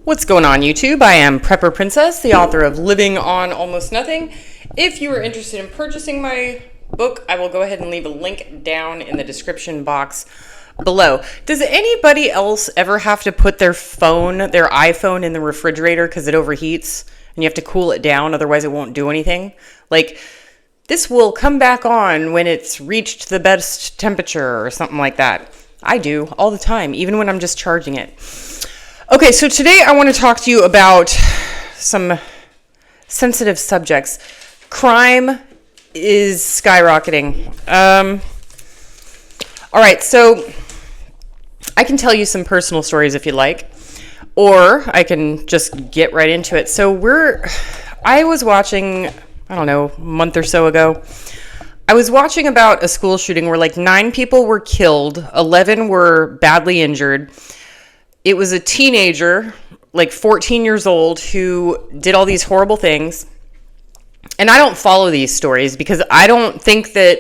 What's going on, YouTube? I am Prepper Princess, the author of Living on Almost Nothing. If you are interested in purchasing my book, I will go ahead and leave a link down in the description box below. Does anybody else ever have to put their iPhone in the refrigerator because it overheats and you have to cool it down, otherwise it won't do anything? Like, this will come back on when it's reached the best temperature or something like that. I do all the time, even when I'm just charging it. Okay, so today I want to talk to you about some sensitive subjects. Crime is skyrocketing. All right, so I can tell you some personal stories if you like, or I can just get right into it. So I was watching, I don't know, a month or so ago, I was watching about a school shooting where like 9 people were killed, 11 were badly injured. It was a teenager, like 14 years old, who did all these horrible things. And I don't follow these stories because I don't think that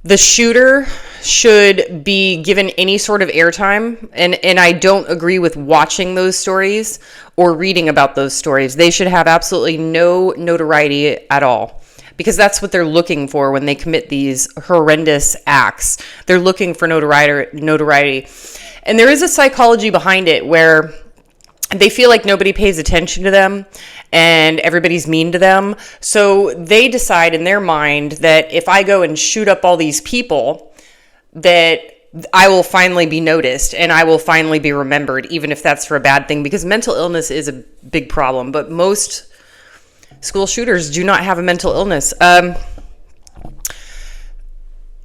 the shooter should be given any sort of airtime. And I don't agree with watching those stories or reading about those stories. They should have absolutely no notoriety at all, because that's what they're looking for when they commit these horrendous acts. They're looking for notoriety. And there is a psychology behind it where they feel like nobody pays attention to them and everybody's mean to them. So they decide in their mind that if I go and shoot up all these people, that I will finally be noticed and I will finally be remembered, even if that's for a bad thing, because mental illness is a big problem. But most school shooters do not have a mental illness.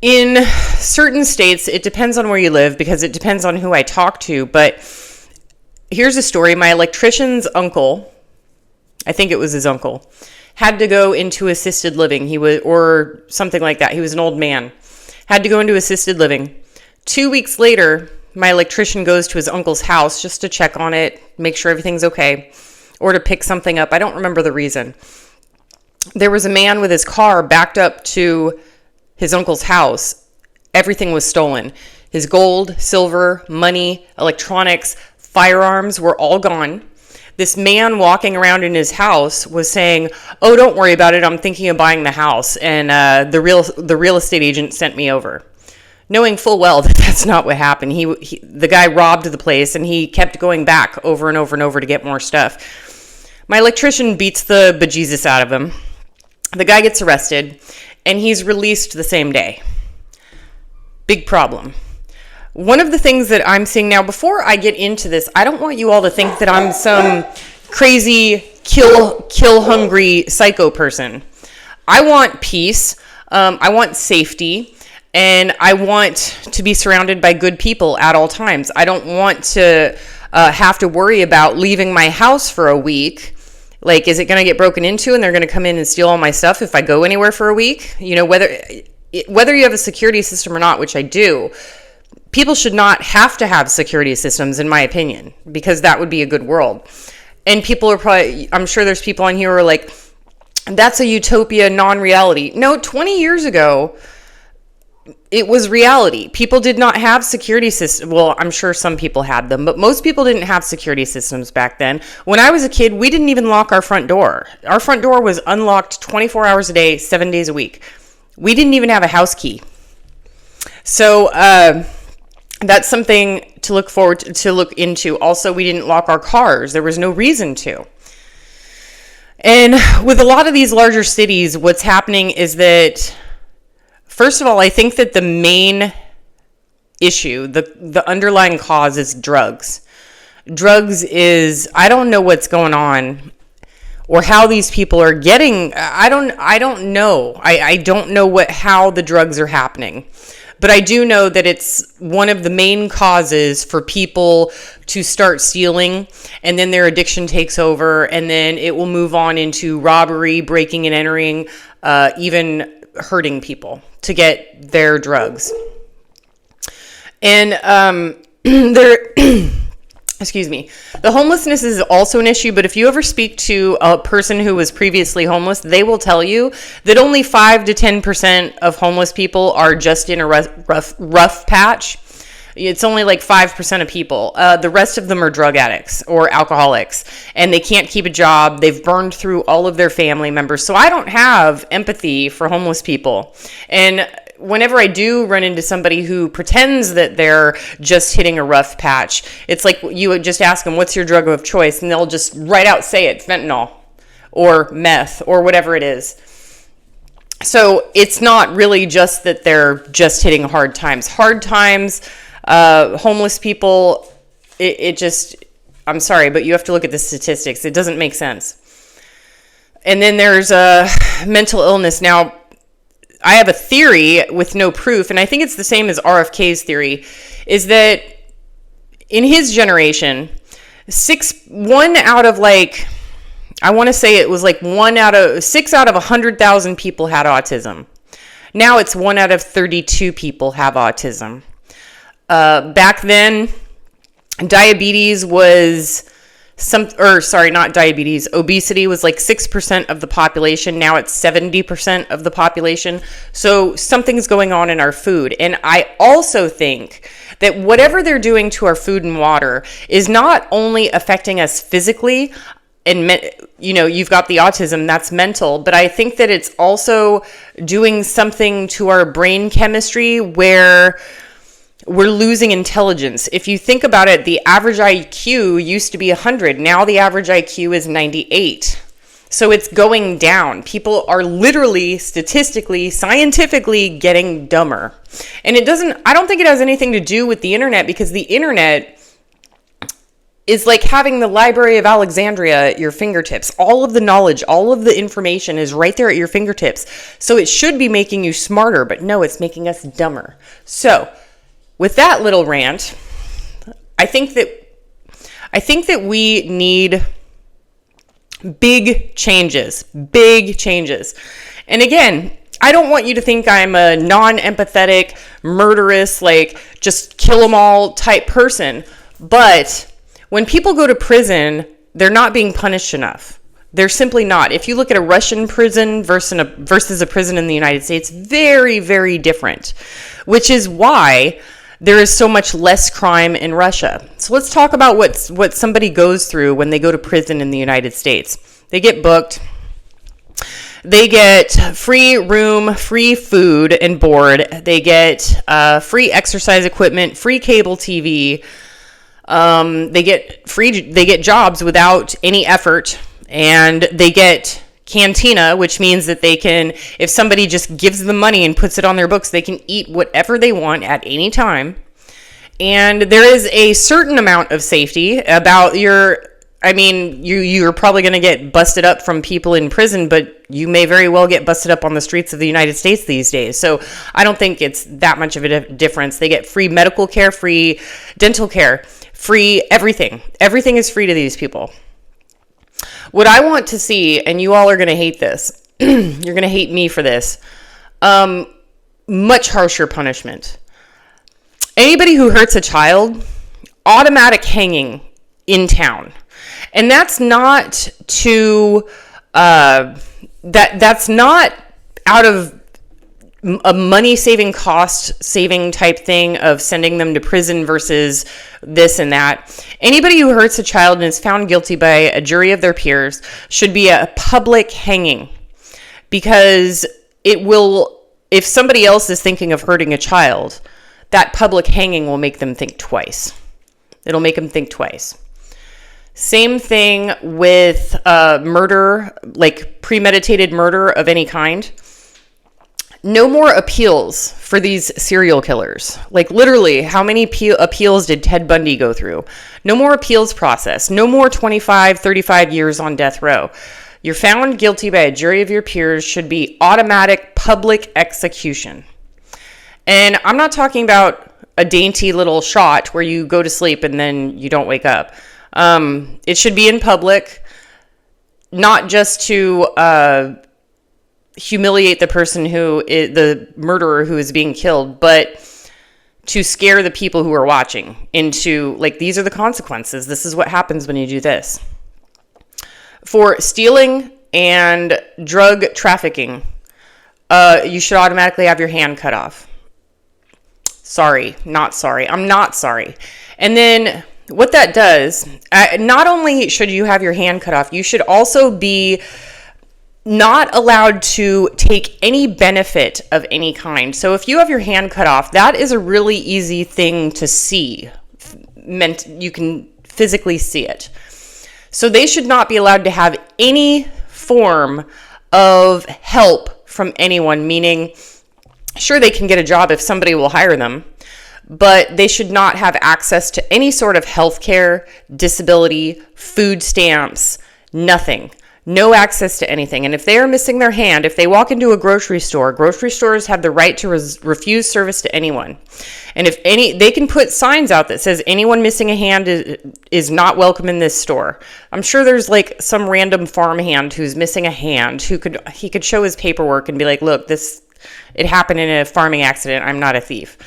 In certain states, it depends on where you live because it depends on who I talk to. But here's a story. My electrician's uncle, I think it was his uncle, had to go into assisted living. Or something like that. He was an old man. Had to go into assisted living. 2 weeks later, my electrician goes to his uncle's house just to check on it, make sure everything's okay, or to pick something up. I don't remember the reason. There was a man with his car backed up to his uncle's house. Everything was stolen. His gold, silver, money, electronics, firearms were all gone. This man walking around in his house was saying, "Oh, don't worry about it. I'm thinking of buying the house, and the real estate agent sent me over," knowing full well that that's not what happened. The guy robbed the place, and he kept going back over and over and over to get more stuff. My electrician beats the bejesus out of him. The guy gets arrested, and he's released the same day. Big problem. One of the things that I'm seeing now, before I get into this, I don't want you all to think that I'm some crazy kill hungry psycho person. I want peace. I want safety. And I want to be surrounded by good people at all times. I don't want to have to worry about leaving my house for a week. Like, is it going to get broken into and they're going to come in and steal all my stuff if I go anywhere for a week? You know, whether you have a security system or not, which I do, people should not have to have security systems, in my opinion, because that would be a good world. And people are probably, I'm sure there's people on here who are like, that's a utopia, non-reality. No, 20 years ago, it was reality. People did not have security systems. Well, I'm sure some people had them, but most people didn't have security systems back then. When I was a kid, we didn't even lock our front door. Our front door was unlocked 24 hours a day, 7 days a week. We didn't even have a house key. So that's something to look into. Also, we didn't lock our cars. There was no reason to. And with a lot of these larger cities, what's happening is that, first of all, I think that the main issue, the underlying cause, is drugs. Drugs is, I don't know what's going on or how these people are getting, I don't know. I don't know how the drugs are happening. But I do know that it's one of the main causes for people to start stealing, and then their addiction takes over, and then it will move on into robbery, breaking and entering, even hurting people to get their drugs. And excuse me, the homelessness is also an issue, but if you ever speak to a person who was previously homeless, they will tell you that only 5 to 10% of homeless people are just in a rough patch. It's only like 5% of people. The rest of them are drug addicts or alcoholics, and they can't keep a job. They've burned through all of their family members. So I don't have empathy for homeless people. And whenever I do run into somebody who pretends that they're just hitting a rough patch, it's like you would just ask them, what's your drug of choice? And they'll just right out say it, fentanyl or meth or whatever it is. So it's not really just that they're just hitting hard times. Hard times, homeless people, it just, I'm sorry, but you have to look at the statistics. It doesn't make sense. And then there's mental illness. Now, I have a theory with no proof, and I think it's the same as RFK's theory, is that in his generation, 1 out of like, I want to say it was like 6 out of 100,000 people had autism. Now it's 1 out of 32 people have autism. Back then, diabetes was obesity was like 6% of the population. Now it's 70% of the population. So something's going on in our food. And I also think that whatever they're doing to our food and water is not only affecting us physically, and you've got the autism, that's mental, but I think that it's also doing something to our brain chemistry where we're losing intelligence. If you think about it, the average IQ used to be 100. Now the average IQ is 98. So it's going down. People are literally, statistically, scientifically getting dumber. And I don't think it has anything to do with the internet, because the internet is like having the Library of Alexandria at your fingertips. All of the knowledge, all of the information is right there at your fingertips. So it should be making you smarter, but no, it's making us dumber. So with that little rant, I think that we need big changes. And again, I don't want you to think I'm a non-empathetic, murderous, like just kill them all type person, but when people go to prison, they're not being punished enough. They're simply not. If you look at a Russian prison versus a prison in the United States, very, very different, which is why there is so much less crime in Russia. So let's talk about what somebody goes through when they go to prison in the United States. They get booked. They get free room, free food and board. They get free exercise equipment, free cable TV. They get jobs without any effort, and they get cantina, which means that they can, if somebody just gives them money and puts it on their books, they can eat whatever they want at any time. And there is a certain amount of safety about you're probably going to get busted up from people in prison, but you may very well get busted up on the streets of the United States these days. So I don't think it's that much of a difference. They get free medical care, free dental care, free everything. Everything is free to these people. What I want to see, and you all are going to hate this, you're going to hate me for this, much harsher punishment. Anybody who hurts a child, automatic hanging in town. And that's not that's not out of a money saving, cost saving type thing of sending them to prison versus this and that. Anybody who hurts a child and is found guilty by a jury of their peers should be a public hanging, because it will, if somebody else is thinking of hurting a child, that public hanging will make them think twice. It'll make them think twice. Same thing with murder, like premeditated murder of any kind. No more appeals for these serial killers. Like literally, how many appeals did Ted Bundy go through? No more appeals process. No more 25, 35 years on death row. You're found guilty by a jury of your peers should be automatic public execution. And I'm not talking about a dainty little shot where you go to sleep and then you don't wake up. It should be in public, not just to humiliate the person the murderer who is being killed, but to scare the people who are watching into, like, these are the consequences. This is what happens when you do this. For stealing and drug trafficking, you should automatically have your hand cut off. Sorry, not sorry. I'm not sorry. And then what that does, not only should you have your hand cut off, you should also be not allowed to take any benefit of any kind. So if you have your hand cut off, that is a really easy thing to see. You can physically see it. So they should not be allowed to have any form of help from anyone, meaning, sure, they can get a job if somebody will hire them, but they should not have access to any sort of health care, disability, food stamps, nothing. No access to anything. And if they are missing their hand, if they walk into a grocery store, grocery stores have the right to refuse service to anyone. And if they can put signs out that says anyone missing a hand is not welcome in this store. I'm sure there's like some random farmhand who's missing a hand he could show his paperwork and be like, look, it happened in a farming accident. I'm not a thief,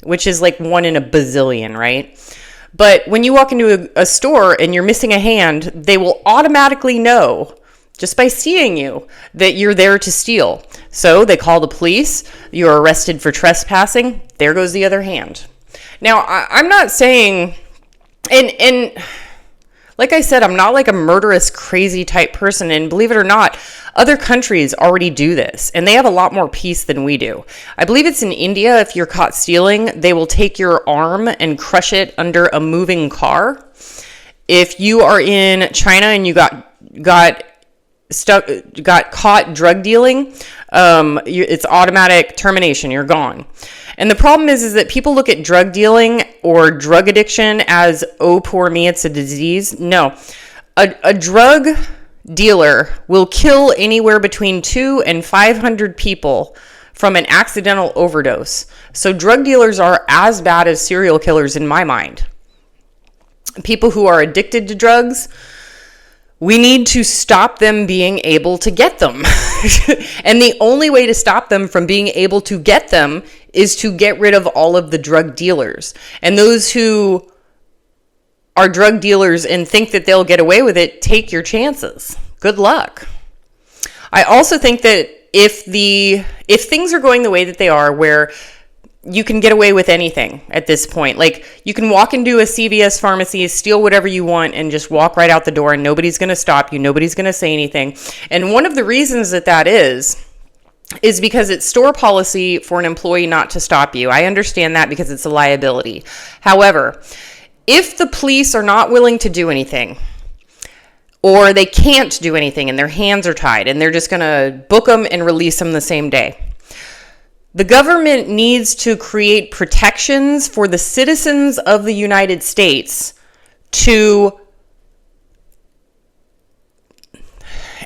which is like 1 in a bazillion, right? But when you walk into a store and you're missing a hand, they will automatically know just by seeing you that you're there to steal. So they call the police, you're arrested for trespassing, there goes the other hand. Now, I'm not saying, and like I said, I'm not like a murderous, crazy type person, and believe it or not, other countries already do this, and they have a lot more peace than we do. I believe it's in India, if you're caught stealing, they will take your arm and crush it under a moving car. If you are in China and you got caught drug dealing, it's automatic termination. You're gone. And the problem is that people look at drug dealing or drug addiction as, oh, poor me, it's a disease. No, a drug dealer will kill anywhere between 200 and 500 people from an accidental overdose. So drug dealers are as bad as serial killers in my mind. People who are addicted to drugs, we need to stop them being able to get them. And the only way to stop them from being able to get them is to get rid of all of the drug dealers. And those who are drug dealers and think that they'll get away with it, take your chances. Good luck. I also think that if things are going the way that they are, where you can get away with anything at this point. Like, you can walk into a CVS pharmacy, steal whatever you want, and just walk right out the door, and nobody's going to stop you. Nobody's going to say anything. And one of the reasons that is because it's store policy for an employee not to stop you. I understand that because it's a liability. However, if the police are not willing to do anything, or they can't do anything and their hands are tied and they're just going to book them and release them the same day, the government needs to create protections for the citizens of the United States to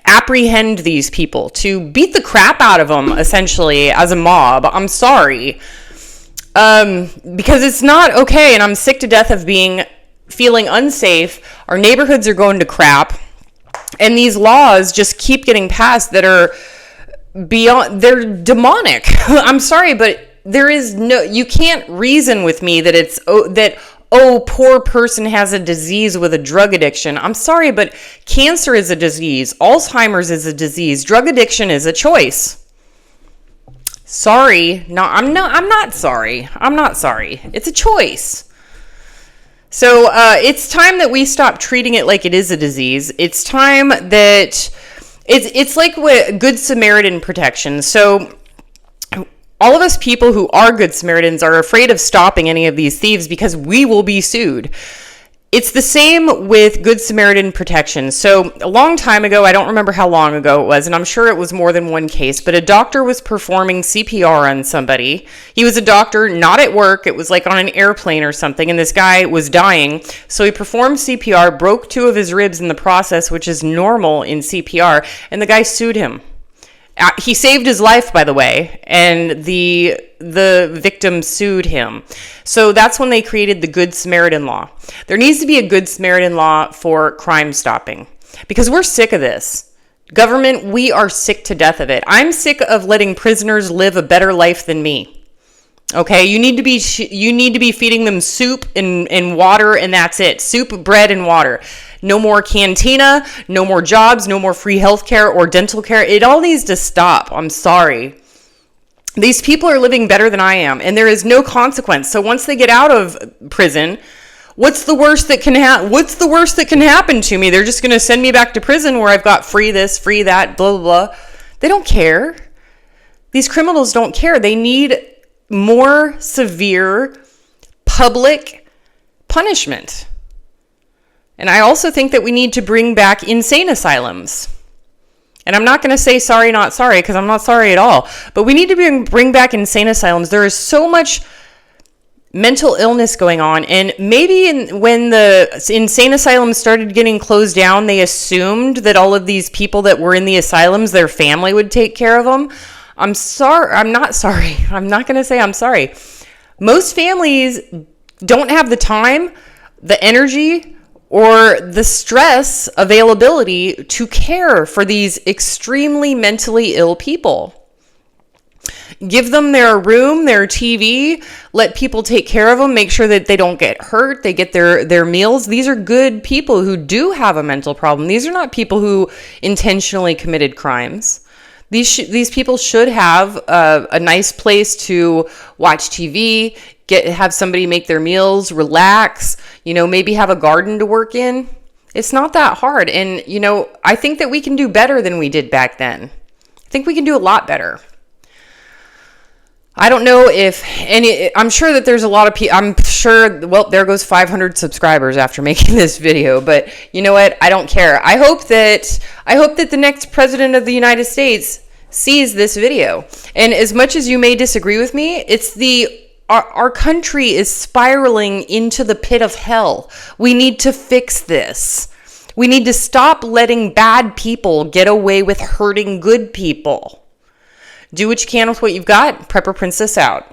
apprehend these people, to beat the crap out of them, essentially, as a mob. I'm sorry. Because it's not okay, and I'm sick to death of feeling unsafe. Our neighborhoods are going to crap, and these laws just keep getting passed that are they're demonic. I'm sorry, but you can't reason with me that poor person has a disease with a drug addiction. I'm sorry, but cancer is a disease. Alzheimer's is a disease. Drug addiction is a choice. Sorry. No, I'm not sorry. I'm not sorry. It's a choice. So it's time that we stop treating it like it is a disease. It's time that it's like with Good Samaritan protection. So all of us people who are Good Samaritans are afraid of stopping any of these thieves because we will be sued. It's the same with Good Samaritan protection. So a long time ago, I don't remember how long ago it was, and I'm sure it was more than one case, but a doctor was performing CPR on somebody. He was a doctor, not at work. It was like on an airplane or something, and this guy was dying. So he performed CPR, broke 2 of his ribs in the process, which is normal in CPR, and the guy sued him. He saved his life, by the way, and the victim sued him. So that's when they created the Good Samaritan law. There needs to be a Good Samaritan law for crime stopping because we're sick of this. Government, we are sick to death of it. I'm sick of letting prisoners live a better life than me. Okay, you need to be feeding them soup and water, and that's it. Soup, bread, and water. No more cantina, no more jobs, no more free health care or dental care. It all needs to stop. I'm sorry. These people are living better than I am, and there is no consequence. So once they get out of prison, what's the worst that can happen to me? They're just going to send me back to prison where I've got free this, free that, blah, blah, blah. They don't care. These criminals don't care. They need more severe public punishment. And I also think that we need to bring back insane asylums. And I'm not going to say sorry, not sorry, because I'm not sorry at all. But we need to bring back insane asylums. There is so much mental illness going on. And maybe when the insane asylums started getting closed down, they assumed that all of these people that were in the asylums, their family would take care of them. I'm sorry. I'm not sorry. I'm not going to say I'm sorry. Most families don't have the time, the energy, or the stress availability to care for these extremely mentally ill people. Give them their room, their TV, let people take care of them, make sure that they don't get hurt, they get their meals. These are good people who do have a mental problem. These are not people who intentionally committed crimes. These people should have a nice place to watch TV, have somebody make their meals, relax, maybe have a garden to work in. It's not that hard. And, I think that we can do better than we did back then. I think we can do a lot better. I don't know I'm sure that there's a lot of people, there goes 500 subscribers after making this video, but you know what? I don't care. I hope that the next president of the United States sees this video. And as much as you may disagree with me, our country is spiraling into the pit of hell. We need to fix this. We need to stop letting bad people get away with hurting good people. Do what you can with what you've got. Prepper Princess out.